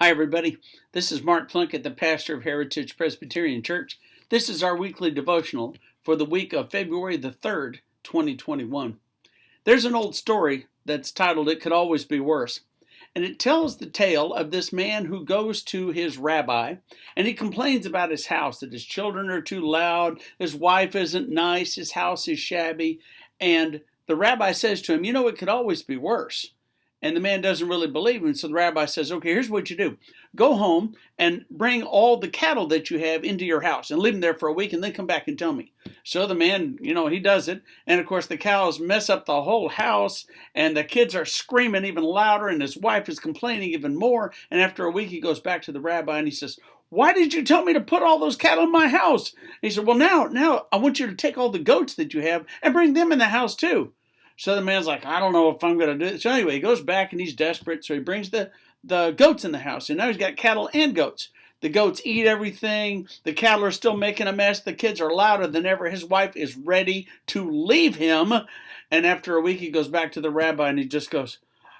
Hi, everybody. This is Mark Plunkett, the pastor of Heritage Presbyterian Church. This is our weekly devotional for the week of February the 3rd, 2021. There's an old story that's titled, "It Could Always Be Worse." And it tells the tale of this man who goes to his rabbi and he complains about his house, that his children are too loud, his wife isn't nice, his house is shabby. And the rabbi says to him, it could always be worse. And the man doesn't really believe him. So the rabbi says, okay, here's what you do. Go home and bring all the cattle that you have into your house and leave them there for a week and then come back and tell me. So the man, he does it. And of course the cows mess up the whole house and the kids are screaming even louder and his wife is complaining even more. And after a week he goes back to the rabbi and he says, "Why did you tell me to put all those cattle in my house?" And he said, "Well, now I want you to take all the goats that you have and bring them in the house too." So the man's like, "I don't know if I'm going to do it." So anyway, he goes back and he's desperate. So he brings the goats in the house. And now he's got cattle and goats. The goats eat everything. The cattle are still making a mess. The kids are louder than ever. His wife is ready to leave him. And after a week, he goes back to the rabbi and he just goes,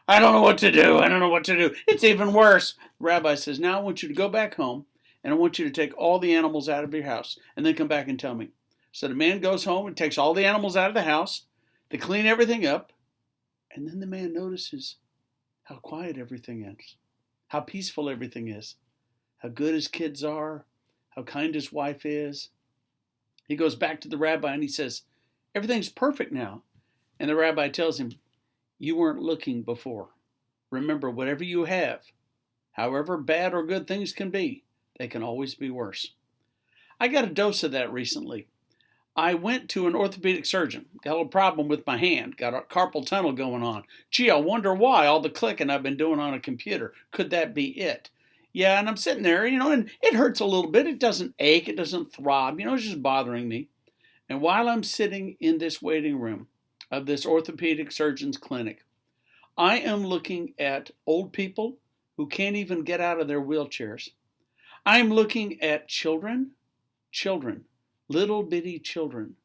"I don't know what to do. I don't know what to do. It's even worse." The rabbi says, "Now I want you to go back home and I want you to take all the animals out of your house and then come back and tell me." So the man goes home and takes all the animals out of the house. They clean everything up, and then the man notices how quiet everything is, how peaceful everything is, how good his kids are, how kind his wife is. He goes back to the rabbi and he says, "Everything's perfect now." And the rabbi tells him, "You weren't looking before. Remember, whatever you have, however bad or good things can be, they can always be worse." I got a dose of that recently. I went to an orthopedic surgeon. Got a little problem with my hand. Got a carpal tunnel going on. Gee, I wonder why all the clicking I've been doing on a computer. Could that be it? Yeah, and I'm sitting there, and it hurts a little bit. It doesn't ache. It doesn't throb. It's just bothering me. And while I'm sitting in this waiting room of this orthopedic surgeon's clinic, I am looking at old people who can't even get out of their wheelchairs. I'm looking at children, little bitty children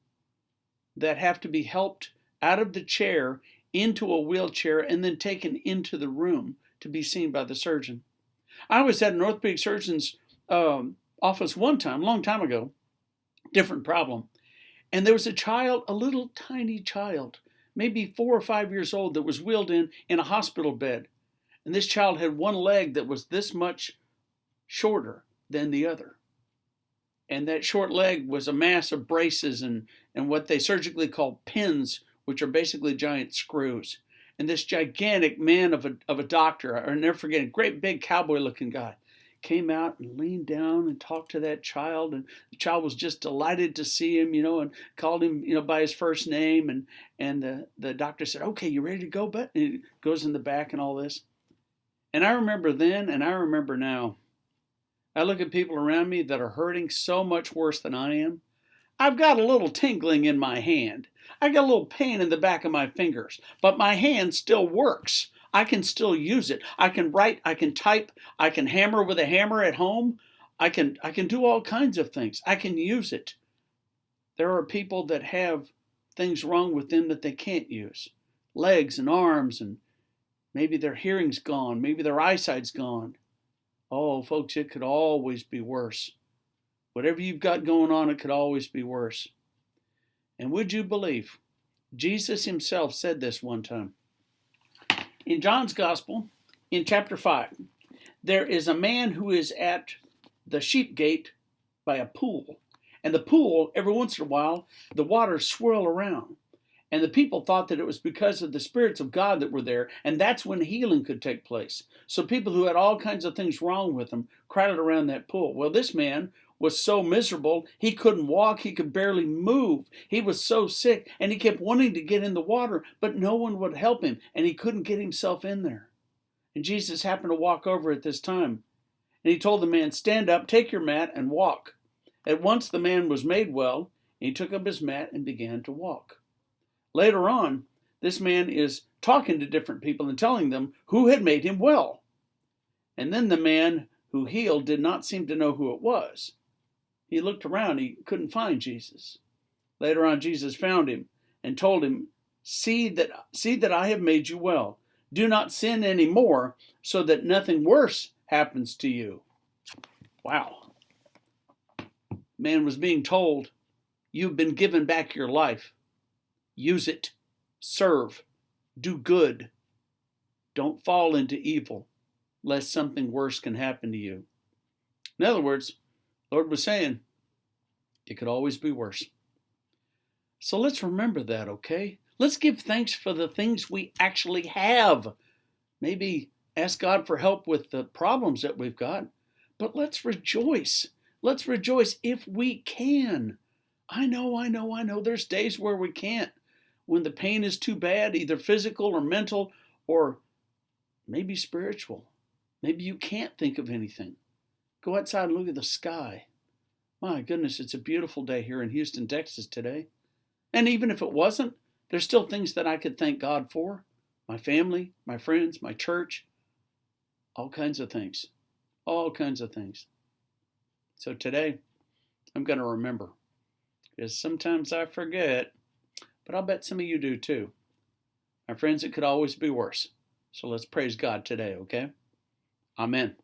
that have to be helped out of the chair into a wheelchair and then taken into the room to be seen by the surgeon. I was at an orthopedic surgeon's office one time, a long time ago, different problem. And there was a child, a little tiny child, maybe 4 or 5 years old, that was wheeled in a hospital bed. And this child had one leg that was this much shorter than the other. And that short leg was a mass of braces and what they surgically call pins, which are basically giant screws. And this gigantic man of a doctor, I'll never forget, a great big cowboy looking guy, came out and leaned down and talked to that child. And the child was just delighted to see him, and called him, by his first name. And the doctor said, "Okay, you ready to go, bud?" And he goes in the back and all this. And I remember then and I remember now. I look at people around me that are hurting so much worse than I am. I've got a little tingling in my hand. I got a little pain in the back of my fingers, but my hand still works. I can still use it. I can write, I can type, I can hammer with a hammer at home. I can do all kinds of things. I can use it. There are people that have things wrong with them that they can't use. Legs and arms, and maybe their hearing's gone, maybe their eyesight's gone. Oh, folks, it could always be worse. Whatever you've got going on, it could always be worse. And would you believe, Jesus himself said this one time. In John's Gospel, in chapter 5, there is a man who is at the sheep gate by a pool. And the pool, every once in a while, the waters swirl around. And the people thought that it was because of the spirits of God that were there, and that's when healing could take place. So people who had all kinds of things wrong with them crowded around that pool. Well, this man was so miserable, he couldn't walk, he could barely move. He was so sick, and he kept wanting to get in the water, but no one would help him, and he couldn't get himself in there. And Jesus happened to walk over at this time, and he told the man, "Stand up, take your mat, and walk." At once the man was made well, and he took up his mat and began to walk. Later on, this man is talking to different people and telling them who had made him well. And then the man who healed did not seem to know who it was. He looked around, he couldn't find Jesus. Later on, Jesus found him and told him, see that I have made you well. Do not sin any more, so that nothing worse happens to you. Wow. Man was being told, you've been given back your life. Use it. Serve. Do good. Don't fall into evil, lest something worse can happen to you. In other words, the Lord was saying, it could always be worse. So let's remember that, okay? Let's give thanks for the things we actually have. Maybe ask God for help with the problems that we've got, but let's rejoice. Let's rejoice if we can. I know. There's days where we can't, when the pain is too bad, either physical or mental, or maybe spiritual. Maybe you can't think of anything. Go outside and look at the sky. My goodness, it's a beautiful day here in Houston, Texas today. And even if it wasn't, there's still things that I could thank God for. My family, my friends, my church, all kinds of things. All kinds of things. So today, I'm going to remember. Because sometimes I forget, but I'll bet some of you do too. My friends, it could always be worse. So let's praise God today, okay? Amen.